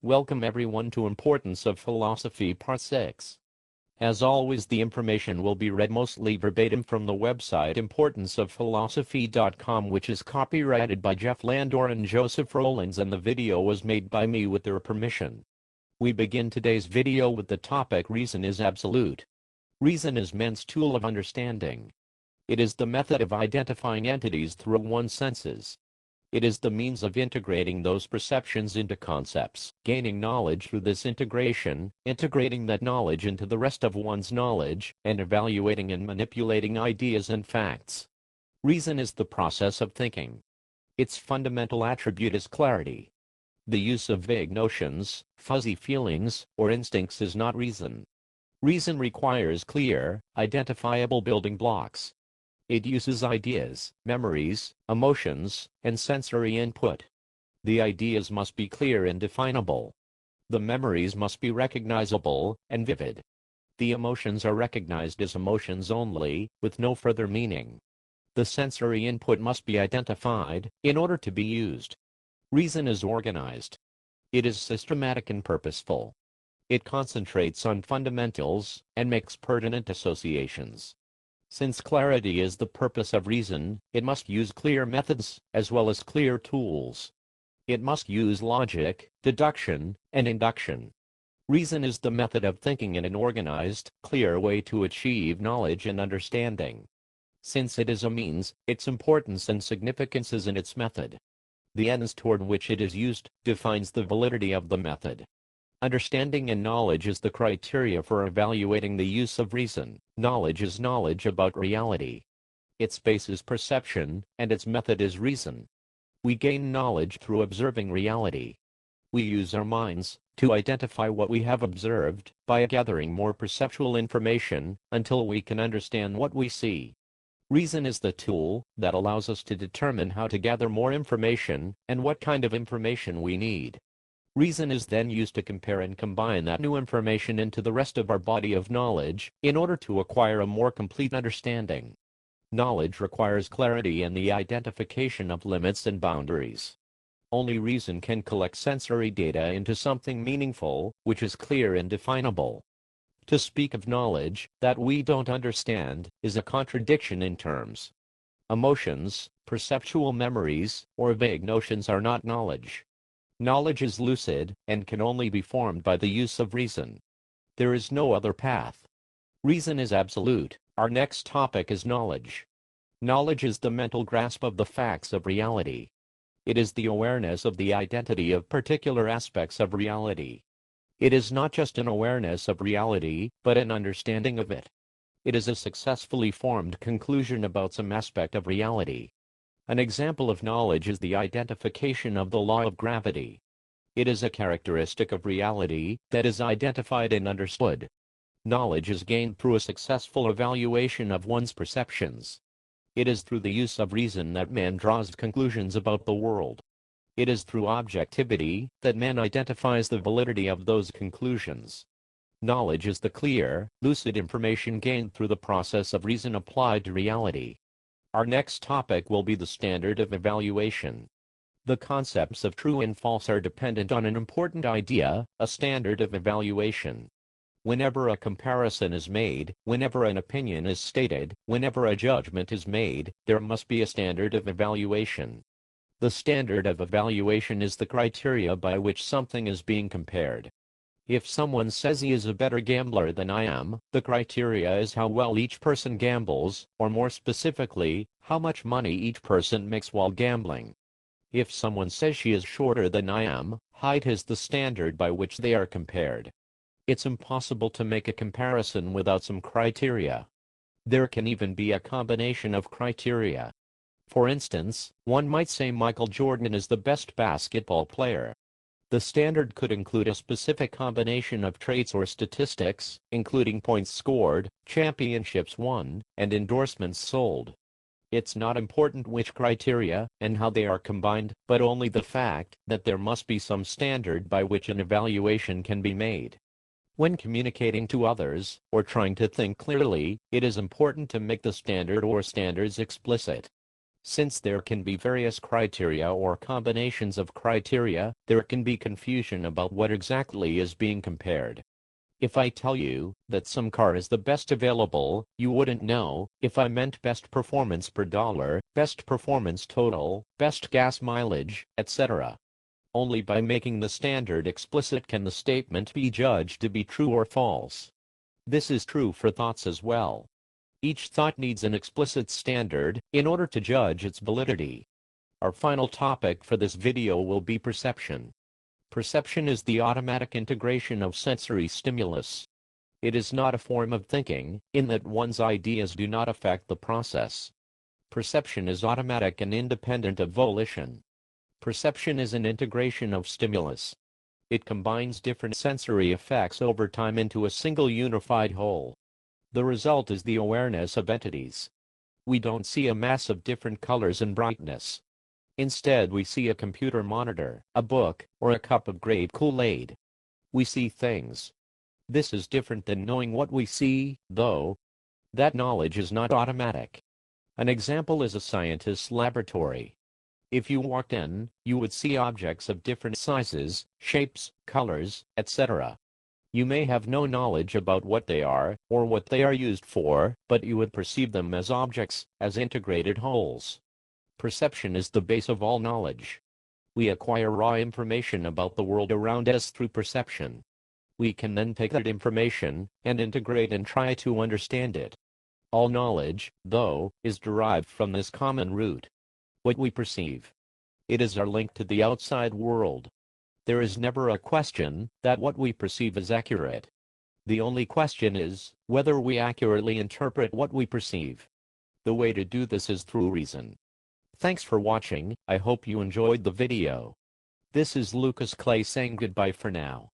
Welcome everyone to Importance of Philosophy Part 6. As always, the information will be read mostly verbatim from the website importanceofphilosophy.com, which is copyrighted by Jeff Landor and Joseph Rollins, and the video was made by me with their permission. We begin today's video with the topic Reason is Absolute. Reason is man's tool of understanding. It is the method of identifying entities through one's senses. It is the means of integrating those perceptions into concepts, gaining knowledge through this integration, integrating that knowledge into the rest of one's knowledge, and evaluating and manipulating ideas and facts. Reason is the process of thinking. Its fundamental attribute is clarity. The use of vague notions, fuzzy feelings, or instincts is not reason. Reason requires clear, identifiable building blocks. It uses ideas, memories, emotions, and sensory input. The ideas must be clear and definable. The memories must be recognizable and vivid. The emotions are recognized as emotions only, with no further meaning. The sensory input must be identified in order to be used. Reason is organized. It is systematic and purposeful. It concentrates on fundamentals and makes pertinent associations. Since clarity is the purpose of reason, it must use clear methods, as well as clear tools. It must use logic, deduction, and induction. Reason is the method of thinking in an organized, clear way to achieve knowledge and understanding. Since it is a means, its importance and significance is in its method. The ends toward which it is used defines the validity of the method. Understanding and knowledge is the criteria for evaluating the use of reason. Knowledge is knowledge about reality. Its base is perception, and its method is reason. We gain knowledge through observing reality. We use our minds to identify what we have observed by gathering more perceptual information until we can understand what we see. Reason is the tool that allows us to determine how to gather more information and what kind of information we need. Reason is then used to compare and combine that new information into the rest of our body of knowledge in order to acquire a more complete understanding. Knowledge requires clarity and the identification of limits and boundaries. Only reason can collect sensory data into something meaningful, which is clear and definable. To speak of knowledge that we don't understand is a contradiction in terms. Emotions, perceptual memories, or vague notions are not knowledge. Knowledge is lucid, and can only be formed by the use of reason. There is no other path. Reason is absolute. Our next topic is knowledge. Knowledge is the mental grasp of the facts of reality. It is the awareness of the identity of particular aspects of reality. It is not just an awareness of reality, but an understanding of it. It is a successfully formed conclusion about some aspect of reality. An example of knowledge is the identification of the law of gravity. It is a characteristic of reality that is identified and understood. Knowledge is gained through a successful evaluation of one's perceptions. It is through the use of reason that man draws conclusions about the world. It is through objectivity that man identifies the validity of those conclusions. Knowledge is the clear, lucid information gained through the process of reason applied to reality. Our next topic will be the standard of evaluation. The concepts of true and false are dependent on an important idea, a standard of evaluation. Whenever a comparison is made, whenever an opinion is stated, whenever a judgment is made, there must be a standard of evaluation. The standard of evaluation is the criteria by which something is being compared. If someone says he is a better gambler than I am, the criteria is how well each person gambles, or more specifically, how much money each person makes while gambling. If someone says she is shorter than I am, height is the standard by which they are compared. It's impossible to make a comparison without some criteria. There can even be a combination of criteria. For instance, one might say Michael Jordan is the best basketball player. The standard could include a specific combination of traits or statistics, including points scored, championships won, and endorsements sold. It's not important which criteria and how they are combined, but only the fact that there must be some standard by which an evaluation can be made. When communicating to others, or trying to think clearly, it is important to make the standard or standards explicit. Since there can be various criteria or combinations of criteria, there can be confusion about what exactly is being compared. If I tell you that some car is the best available, you wouldn't know if I meant best performance per dollar, best performance total, best gas mileage, etc. Only by making the standard explicit can the statement be judged to be true or false. This is true for thoughts as well. Each thought needs an explicit standard in order to judge its validity. Our final topic for this video will be perception. Perception is the automatic integration of sensory stimulus. It is not a form of thinking, in that one's ideas do not affect the process. Perception is automatic and independent of volition. Perception is an integration of stimulus. It combines different sensory effects over time into a single unified whole. The result is the awareness of entities. We don't see a mass of different colors and brightness. Instead, we see a computer monitor, a book, or a cup of grape Kool-Aid. We see things. This is different than knowing what we see, though. That knowledge is not automatic. An example is a scientist's laboratory. If you walked in, you would see objects of different sizes, shapes, colors, etc. You may have no knowledge about what they are, or what they are used for, but you would perceive them as objects, as integrated wholes. Perception is the base of all knowledge. We acquire raw information about the world around us through perception. We can then take that information and integrate and try to understand it. All knowledge, though, is derived from this common root. What we perceive. It is our link to the outside world. There is never a question that what we perceive is accurate. The only question is whether we accurately interpret what we perceive. The way to do this is through reason. Thanks for watching. I hope you enjoyed the video. This is Lucas Clay saying goodbye for now.